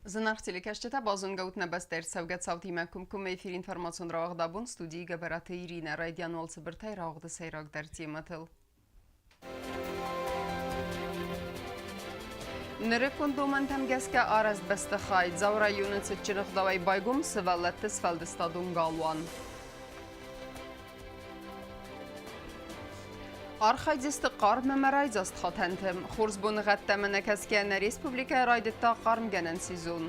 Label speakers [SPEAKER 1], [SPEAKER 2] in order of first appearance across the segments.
[SPEAKER 1] Զնարխցիլի կաշճետա բազուն գաուտ նբաստեր սավգատ սավթի մենքում կում էֆիր ինվորմացիոն ռաղդաբուն ստուդիի գաբարատը իրինը ռայդյան ոլցը բրթայ ռաղդը սայրակ դարցի մտել։ Նրեկոնդոմենտեմ գեսկա արաստ բստխայ, զավրայունը ծճնխ դավայ բայգում սվալետը սվալդստադուն գալուան։ Արխայձիստը qarm մեմարայձաստ խատենթեմ, խորզբուն ғատտեմենը կասկիան Ռեսպուբլիկա ռայդետա qarm գենեն սիզուն։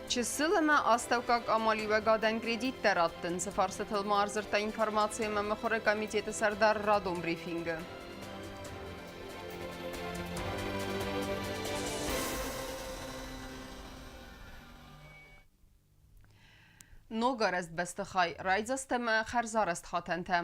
[SPEAKER 1] Չսիլը աստավկակ ամալիվը գադեն կրեդիտ տերատտն, սվարսը թլմա արզրտա ինվորմացիա մեմխորը կամիտետը սարդար ռադոմ բրիֆինգը։ Նոգարեստ բստխայ, ռայձաստեմը խարզարեստ խատենթը։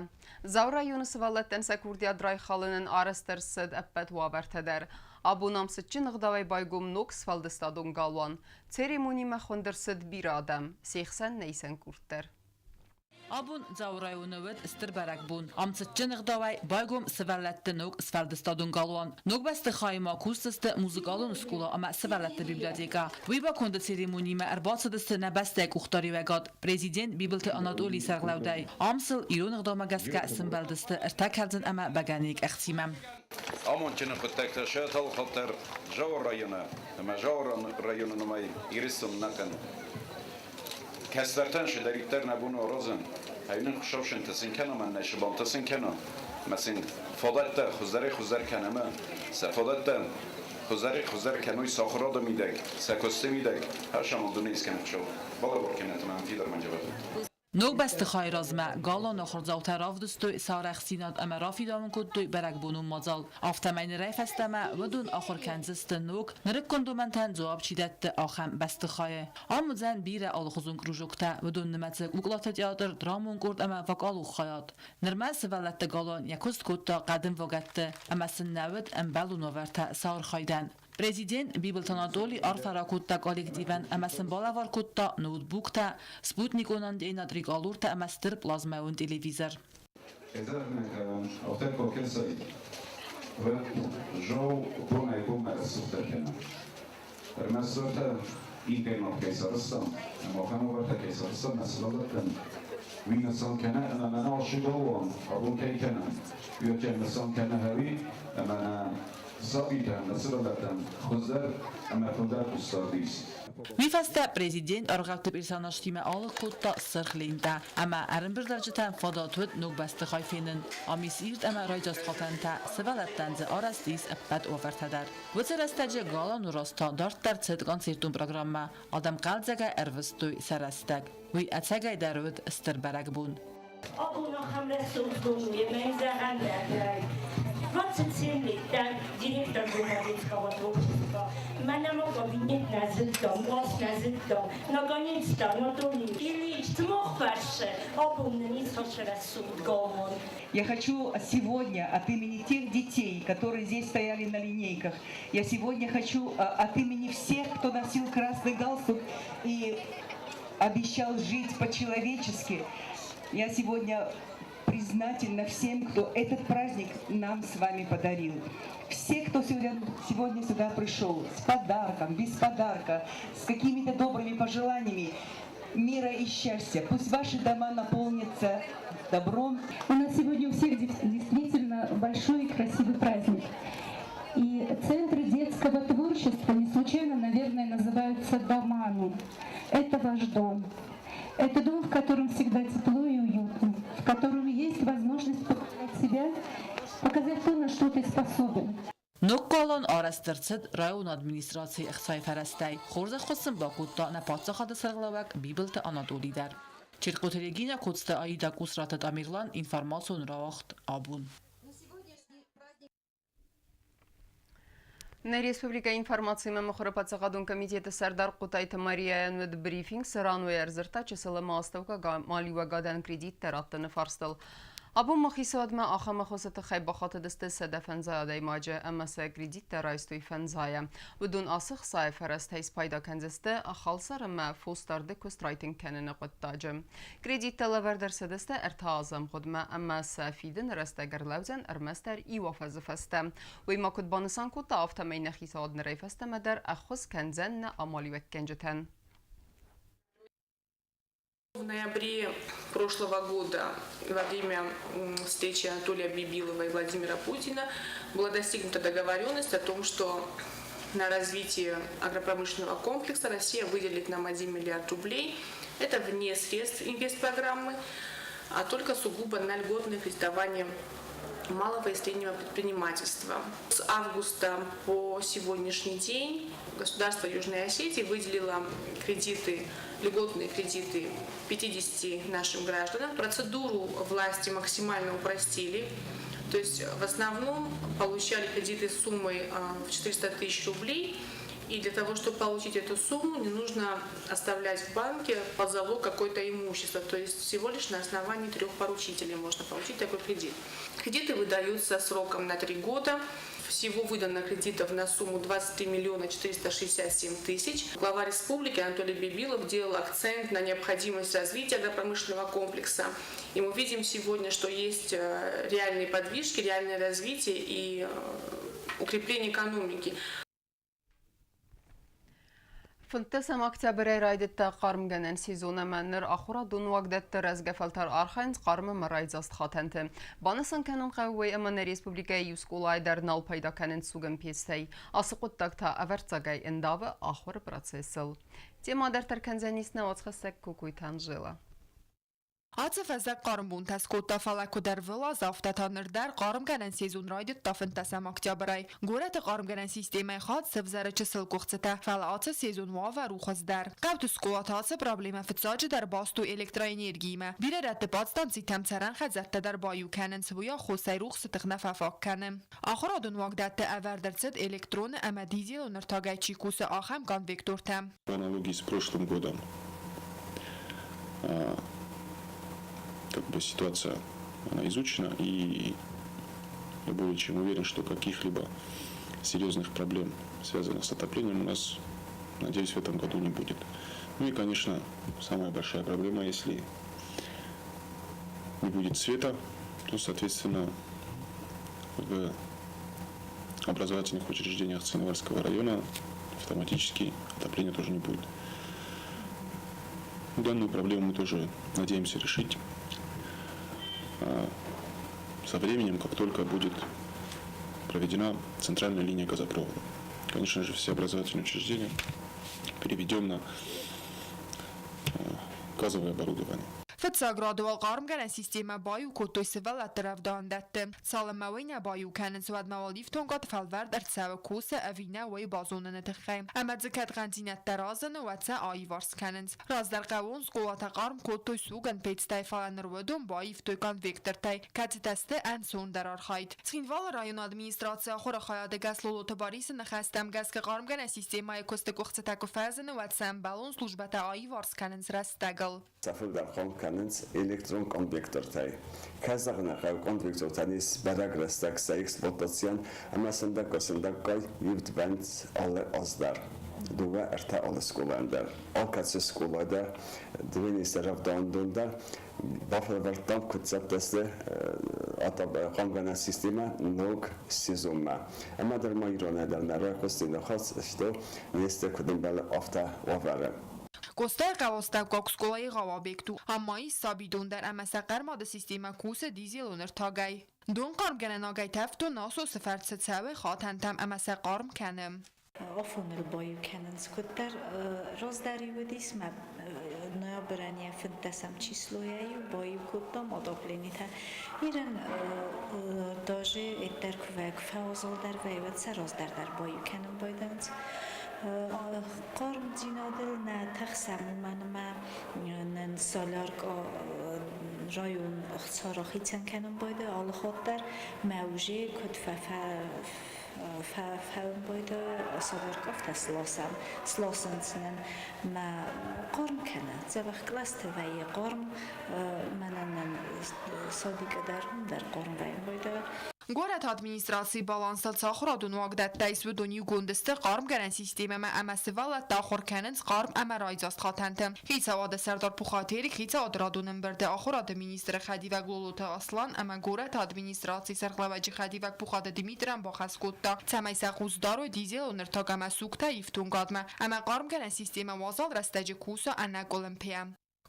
[SPEAKER 1] Զավրայունը սվալеттեն սակուրդիա դրայ խալının արստր սդ əppət վավերթեդեր։ Abunam sıçın ıqdavay baygum nok sfaldestadun galvan. Cerimoni məxondır sıd bir adam. Seyxsən neysən kurtder.
[SPEAKER 2] Abun zavrayunuvet istirberek bun. Amtsıçın ıqdavay baygum sverletti nok sfaldestadun galvan. Nok besti xayma kustiste muzikalun skula ama sverletti biblioteka. Viba konda ceremonime erbatsadısı nebestek uxtari vegad. Prezident Bibilte Anadoli serglavday. Amsıl İron ıqdama gaska simbaldisti irtekeldin ama beganik ehtimem.
[SPEAKER 3] Amon çını fıttakta şatal xaltar Javor rayonu, ama Javor rayonunu may irisum nakan. Keslerten şiderikler ne bunu rozun. Hayının kuşavşın tesin kenaman ne şibam tesin kenan. Mesela fodatta xuzar kenama. Se fodatta xuzar kenoy sakhra da midek. Se koste midek. Her şamal duniz kenak şov. Bala borkenet man fider man cevap.
[SPEAKER 2] Nog beste khayrazma galan akhrzau tarafdstu sarx sinad ama rafidamın kuddu berek bunun mazal aftamayni rayfastama ودون آخر کنزست نوک نرک کندومنتن جواب چیدت آخم بست خایه آموزن بیره آل خزون کروجکتا ودون نمتزک وقلات تیاتر درامون کرد اما وقالو خیات نرمز ولت گالان یکست کتا قدم وقت اما سنود ام بلو نورتا سار خایدن Prezident Bibilte Anadoli arfara kutta kolektiven emesin balavar kutta notebookta Sputnik onan deinad rigalurta emestir plazmaun televizor.
[SPEAKER 4] Ezelnek a tekko kesai Zsó ponai pommára szoktatjana. Természetesen inkább készarszam, nem a hamogat készarszam, ezt lagattam. Vinnasan kene, nem a násugóan, a bunkai kene. Jötjen nasan kene hevi, nem a Sabiten, nasırladan, xuzlar, ama xuzlar ustadis.
[SPEAKER 2] Vifasta prezident argavtı bir sanaştime alık kutta sırxlinda, ama erin bir derceten fadatut nugbasti xayfinin, amis irt ama raycaz xatanta, sıvalattanzi arastis eppet overteder. Vıtsırastacı galan urasta dart dercet konsertun programma, adam qalzaga ervistuy sarastag, vi atsagay darud istirberek bun.
[SPEAKER 5] Abuna hamresuzduğum yemeğinize henderler. Вацицилиттен директор журналистского творчества. Меня много винит назывтом, вас назывтом. Наконец-то Анатолий Ильич смог перше обумный суд голову.
[SPEAKER 6] Я хочу сегодня от имени тех детей, которые здесь стояли на линейках, я сегодня хочу от имени всех, кто носил красный галстук и обещал жить по-человечески, я сегодня признательна всем, кто этот праздник нам с вами подарил. Все, кто сегодня сюда пришел с подарком, без подарка, с какими-то добрыми пожеланиями мира и счастья. Пусть ваши дома наполнятся добром.
[SPEAKER 7] У нас сегодня у всех действительно большой и красивый праздник. И центры детского творчества не случайно, наверное, называются домами. Это ваш дом. Это дом, в котором всегда тепло и уютно, в котором есть возможность показать себя, показать то, на что ты способен.
[SPEAKER 2] Nokkalan arastırtsız rayon administrasiya ixtisay fərəstəy, xorza xosın bakutta napatsa xadı sırğlavak Bibilte Anadoli der. Çirqotelegina kodsta ayda kusratat amirlan informasyon ravat abun.
[SPEAKER 1] На Республика информации мемохоропацагадун комитета Сардар Кутайта Мария Энвед брифинг сырану ярзырта чысылы мастаука малива гадан кредит тараттыны фарстыл. ابو مخیساد ما آخه مخوصت خی بخاطر دست صدفن زاده ماجه اما سگریدیت درایستوی فنزایه بدون آسخ سای فرست هیس پایدا کنزسته خالصر ما فوستارده کست رایتنگ کنن قد داجم گریدیت تلور در سدسته ارتازم خود ما اما سافیدن رسته گرلوزن ارمستر ای وفز فسته وی ما کد بانسان کد آفتا مین خیساد نری فسته مدر اخوز کنزن نه آمالی وکنجتن.
[SPEAKER 8] В ноябре прошлого года во время встречи Анатолия Бибилова и Владимира Путина была достигнута договоренность о том, что на развитие агропромышленного комплекса Россия выделит нам 1 миллиард рублей. Это вне средств инвестпрограммы, а только сугубо на льготное кредитование малого и среднего предпринимательства. С августа по сегодняшний день государство Южной Осетии выделило кредиты, льготные кредиты 50 нашим гражданам. Процедуру власти максимально упростили. То есть в основном получали кредиты с суммой в 400 тысяч рублей. И для того, чтобы получить эту сумму, не нужно оставлять в банке под залог какое-то имущество. То есть всего лишь на основании 3 поручителей можно получить такой кредит. Кредиты выдаются сроком на 3 года. Всего выдано кредитов на сумму 23 миллиона 467 тысяч. Глава республики Анатолий Бибилов делал акцент на необходимость развития агропромышленного комплекса. И мы видим сегодня, что есть реальные подвижки, реальное развитие и укрепление экономики.
[SPEAKER 1] فانتسم اكتبر رايدت قارم جنن سيزون منر اخرى دون وقت رزقفلتر ارخنز قارم مرايز است خاتنت بانسان كانن قوي اما ريسبوبليكا يوسكولاي در نال پیدا کنن سوگن پیستی اسقط تاكتا اورتزاگاي انداو اخر процессل تيما در تركنزانيس نواتخسك كوكوي تانجيلا
[SPEAKER 9] Ացեֆեզակ կարմբուն թասկոտա ֆալակո դարվելա զավտաթաներ դար կարմ գանեն սեզուն ռայդը տաֆնտասամ օկտոբրայ գորատը կարմ գանեն սիստեմայ խած սվզարը չսլ կողցտա ֆալա ացը սեզուն վավա ռուխս դար կապտու սկոլաթացը պրոբլեմա ֆծաճը դար բաստու էլեկտրոէներգիymə բիրերատը բացտան ցիտամ ցարան խազարտը դար բայու կանեն սվույա խոսայ ռուխսը տխնա ֆաֆակ կանեմ ախորադուն վագդատը ավարդրցդ էլեկտրոնը ամա դիզել ու նրտագայ չիկուսը ախամ կան վեկտոր թամ
[SPEAKER 10] аналогии с прошлым годом как бы ситуация она изучена, и я более чем уверен, что каких-либо серьезных проблем, связанных с отоплением, у нас, надеюсь, в этом году не будет. Ну и, конечно, самая большая проблема, если не будет света, то, соответственно, в образовательных учреждениях Цинвальского района автоматически отопления тоже не будет. Данную проблему мы тоже надеемся решить со временем, как только будет проведена центральная линия газопровода. Конечно же, все образовательные учреждения переведем на газовое оборудование.
[SPEAKER 9] Фцаградуал қарым гэнэн система баю куттой сывал атаравдан датты. Саламавайна баю кэнэн суад мавалиф тонгад фалвард арцава куса авина вай базонын тхайм. Амад зикат гандинат таразын ватса айварс кэнэнс. Раздар qavun skolata qarm kutтой суган пейцтай фаланыр вадун баив тойкан вектортай. Катитасты ан сон дарар хайд. Цинвал район администрация хора хаяды газ лолота барисы нахастам газ ка qarm гэнэн система косты кухцатаку фазын ватсам балон службата айварс кэнэнс растагал.
[SPEAKER 11] Elektron konvektorтай. Казахна konvektortanis beragrastaksa eksploatasiyan amasında kosundakay yurtvent alle azdar. Duva erta alle skolandar. Akatsı skolada dveni serafdandundar. Bafravartan kutsaptası atab qamgana sistema nog sezonma. Ama der mayrona der nara kostina khas işte neste kudum bal afta wavara.
[SPEAKER 9] Костер кавостав коксколай гавабекту аммай сабидон дар амасақармада система куса дизелонер тагай дон қарм гэнэн агай тафту насо сфарцет савы хатантам амасақарм кэнэм
[SPEAKER 12] Офонер бою кэнэнс куттар роздари вадисма ноябрания фэнтасам числояю бою куттам одопленита ирэн даже эттер квек фаузолдар вэйвэтса роздардар бою кэнэн бойданц قارم جنادل نه تخسم من نن سالار رایون اختصار خیتن کنم باید آل خود در موجه کد فهم بوده صدر قفت سلاسنسن ما قرم كنا زبخ كلاس تبعي قرم منن صديق در قرم وين بوده
[SPEAKER 9] Գորետ administrasiի բալանսը ցախրադուն ուագդատ տայսվդոնի գոնդստը qarm գարան սիստեմը ամասվալա տախորքանց qarm ամարայձ աստղաթանտը հիցավադը սարդար փոխաթերի հիցավադրադունն բերդե ախորադը մինիստրը խադիվակ լոլոթը ասլան ամա գորետ administrasiի սարխլավաճի խադիվակ փոխադը դիմիտրան բոխասկոտտա ցամայսախուս դարո դիզել օներթակամա սուկտա իվտունգադմա ամա qarm գարան սիստեմը վազալ ռաստաջի կուսը անակ օլիմպիա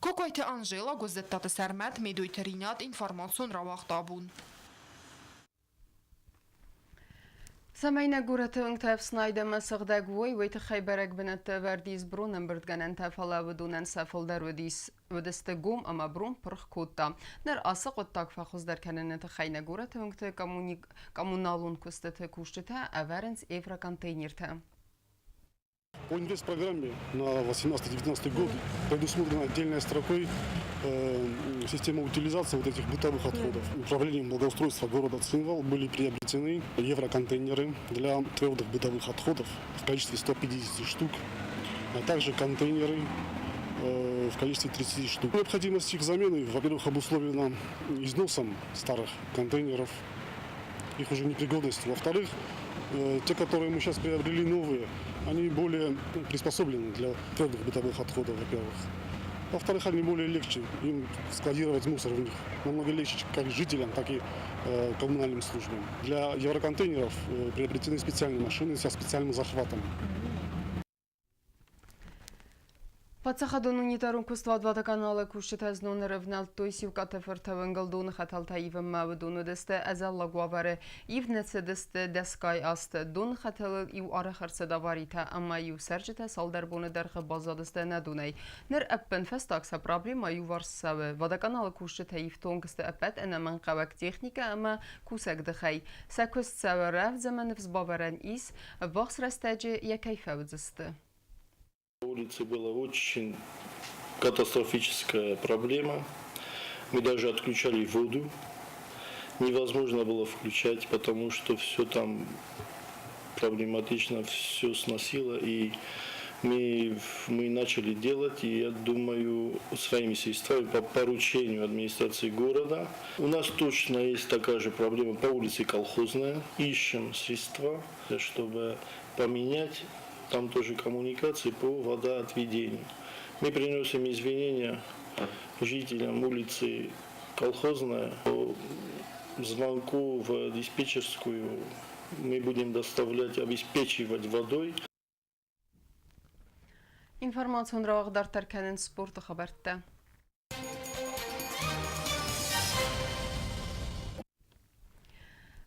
[SPEAKER 9] Կոկոյթը Անժելա գոզդտատը սարմատ մեդույթրինատ ինֆորմացիոն ռավախտաբուն
[SPEAKER 1] Սամայնա գուրաթը ընկտև սնայդամը սղդագ ոյթը խայբարակ բնատը վարդիս բրունն բրդգանան թավալավդունան սաֆլդար վդստը գում ամա բրուն պրխկոտտա նր ասը qոտտակ վախոզդար կանանետը խայնա գուրաթը ընկտը կամունալուն կուստըթը կուշտըթը ավարենց евроконтейнерთა
[SPEAKER 13] По инвестпрограмме на 18-19 год предусмотрена отдельной строкой система утилизации вот этих бытовых отходов. Управлением благоустройства города Цхинвал были приобретены евроконтейнеры для твердых бытовых отходов в количестве 150 штук, а также контейнеры в количестве 30 штук. Необходимость их замены, во-первых, обусловлена износом старых контейнеров, их уже непригодность. Во-вторых, те, которые мы сейчас приобрели новые, они более приспособлены для твердых бытовых отходов, во-первых. Во-вторых, они более легче, им складировать мусор в них намного легче как жителям, так и коммунальным службам. Для евроконтейнеров приобретены специальные машины со специальным захватом.
[SPEAKER 1] Պատսախադուն ունիտարուն կուստվադվադը կանալը կուշտեզնուն ռվնալ տույսիվ կատեվրթավ ընգլդուն խատալտայիվը մավդունը դստը əzəlla guavare իվ նեցը դստը դեսկայ աստը դուն խատəlı իվ արախարցը դավարիթə amma իվ սərcətə սալդərբունը դərխը բազադստը նədունəy նր əppən fəstaksa problema իվ varssavı vada kanalı kuştə iv tongstı əpət ənəmən qavak texnika amma kusək dxəy səköst səvə rəv zəməni vzbavərən is vaqs rəstəcə yəkəyfəvdzistı
[SPEAKER 14] На улице была очень катастрофическая проблема. Мы даже отключали воду. Невозможно было включать, потому что все там проблематично, все сносило. И мы начали делать, и я думаю, своими средствами по поручению администрации города. У нас точно есть такая же проблема по улице Колхозная. Ищем средства, чтобы поменять. Там тоже коммуникации по водоотведению. Мы приносим извинения жителям улицы Колхозная. По звонку в диспетчерскую мы будем доставлять, обеспечивать водой.
[SPEAKER 1] Информацион равагдар тарканен спорта хабарта.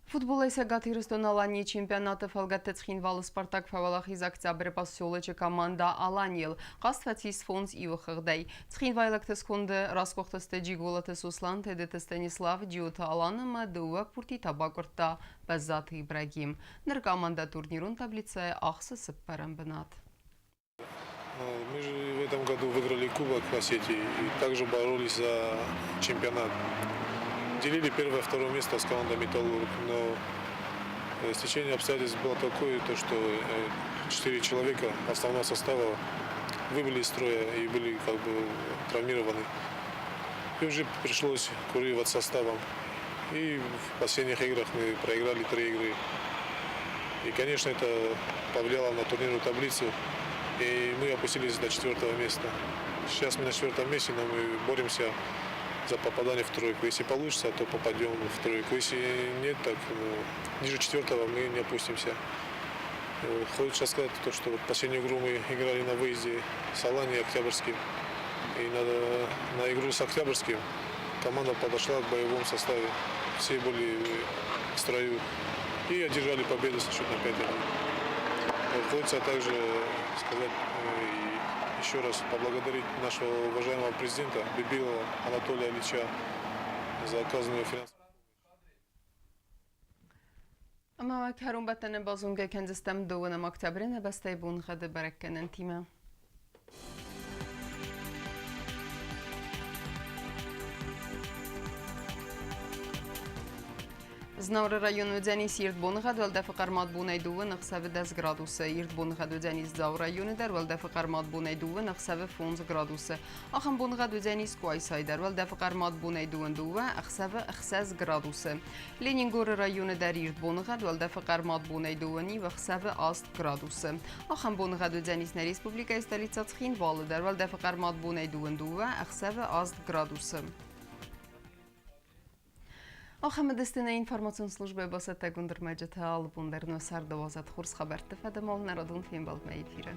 [SPEAKER 1] Футбол ise գաթիրստոն Ալանիի չեմպիոնատը ֆալգատեց խինվալը Սպարտակ ֆավալախիզ ակտября посёлоче команда Аланил. Qastfatis фонс ив խղդեի. Ցխինվայլակ տեսքոնդը ռասկողտստե ջիգոլատը Սուսլան թեդետը Ստանիսլավ ջիոթը Ալանումը դուակ պուրտի տաբակորտա Բազատ Ибрагим. Նր команда турнирун таблица ахсы сыппаран бнат.
[SPEAKER 13] Мы же в этом году выиграли кубок в Осетии и также боролись за чемпионат. Делили первое и второе место с командой «Металлург», но стечение обстоятельств было такое, то, что 4 человека основного состава выбыли из строя и были как бы травмированы. И уже пришлось курировать составом. И в последних играх мы проиграли 3 игры. И, конечно, это повлияло на турнирную таблицу, и мы опустились до 4-го места. Сейчас мы на 4-м месте, но мы боремся за попадание в тройку. Если получится, то попадем в тройку. Если нет, так ниже 4-го мы не опустимся. Хочется сказать, что последнюю игру мы играли на выезде с Аланией Октябрьским. И на игру с Октябрьским команда подошла к боевому составе. Все были в строю и одержали победу со счетом 5-1. Хочется также сказать еще раз поблагодарить нашего уважаемого президента Бибилова Анатолия Ильича за оказанную финансовую.
[SPEAKER 1] Ama karun batene bazunga kendistem doğuna maktabrine bastay bun xadı barakkenen time. Znavra rayonu Dzenis Irdbonğad vəldəfi qarmad bunayduvu nıqsəvi 10 gradusu. Irdbonğad Dzenis Zav rayonu dar vəldəfi qarmad bunayduvu nıqsəvi 10 gradusu. Axın Bonğad Dzenis Qoysaydar vəldəfi qarmad bunayduvun duva axsəvi 10 gradusu. Leningor rayonu dar Irdbonğad vəldəfi qarmad bunayduvuni və axsəvi 10 gradusu. Axın Bonğad Dzenis Respublika stolica Txinvalı dar vəldəfi qarmad bunayduvun duva axsəvi 10 gradusu. Ахамедестина информацион служба басата гундермаджата албундерно сар 12 хурс хабарты фадамал народун фембалт на эфире.